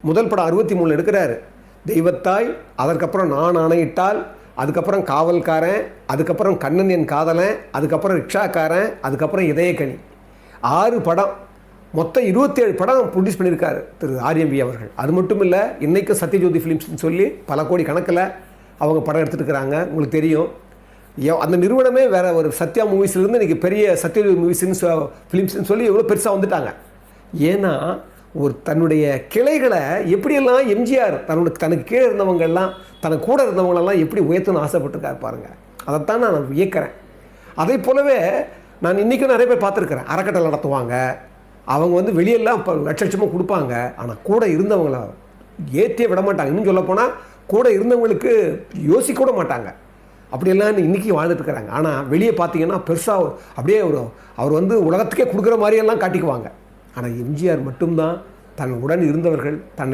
முதல் படம் 63 எடுக்கிறாரு. தெய்வத்தாய், அதற்கப்புறம் நான் ஆணையிட்டால், அதுக்கப்புறம் காவல்காரன், அதுக்கப்புறம் கண்ணன் என் காதலன், அதுக்கப்புறம் ரிக்ஷாக்காரன், அதுக்கப்புறம் இதயக்கனி. 6 படம், மொத்தம் 27 படம் ப்ரொடியூஸ் பண்ணியிருக்காரு திரு ஆர்எம்பி அவர்கள். அது மட்டும் இல்லை, இன்றைக்கும் சத்யஜோதி ஃபிலிம்ஸ்னு சொல்லி பல கோடி கணக்கில் அவங்க படம் எடுத்துகிட்டு இருக்கிறாங்க. உங்களுக்கு தெரியும், அந்த நிறுவனமே வேறு ஒரு சத்யா மூவிஸ்லேருந்து இன்றைக்கி பெரிய சத்யஜோதி மூவிஸ்ன்னு ஃபிலிம்ஸ்ன்னு சொல்லி எவ்வளோ பெருசாக வந்துட்டாங்க. ஏன்னா ஒரு தன்னுடைய கிளைகளை எப்படியெல்லாம் எம்ஜிஆர் தனக்கு கீழே இருந்தவங்கெல்லாம், தனக்கு கூட இருந்தவங்களெல்லாம் எப்படி உயர்த்தணும்னு ஆசைப்பட்டிருக்காரு பாருங்கள். அதைத்தான் நான் வியக்கிறேன். அதே போலவே நான் இன்றைக்கும் நிறைய பேர் பார்த்துருக்குறேன். அறக்கட்டளை நடத்துவாங்க, அவங்க வந்து வெளியெல்லாம் இப்போ லட்சமாக கொடுப்பாங்க. ஆனால் கூட இருந்தவங்கள ஏற்றியே விட மாட்டாங்க. இன்னும் சொல்லப்போனால் கூட இருந்தவங்களுக்கு யோசிக்க கூட மாட்டாங்க. அப்படியெல்லாம் இன்றைக்கி வாழ்ந்துட்டுருக்குறாங்க. ஆனால் வெளியே பார்த்தீங்கன்னா பெருசாக அப்படியே அவர் வந்து உலகத்துக்கே கொடுக்குற மாதிரியெல்லாம் காட்டிக்குவாங்க. ஆனால் எம்ஜிஆர் மட்டும்தான் தன் உடன் இருந்தவர்கள், தன்னை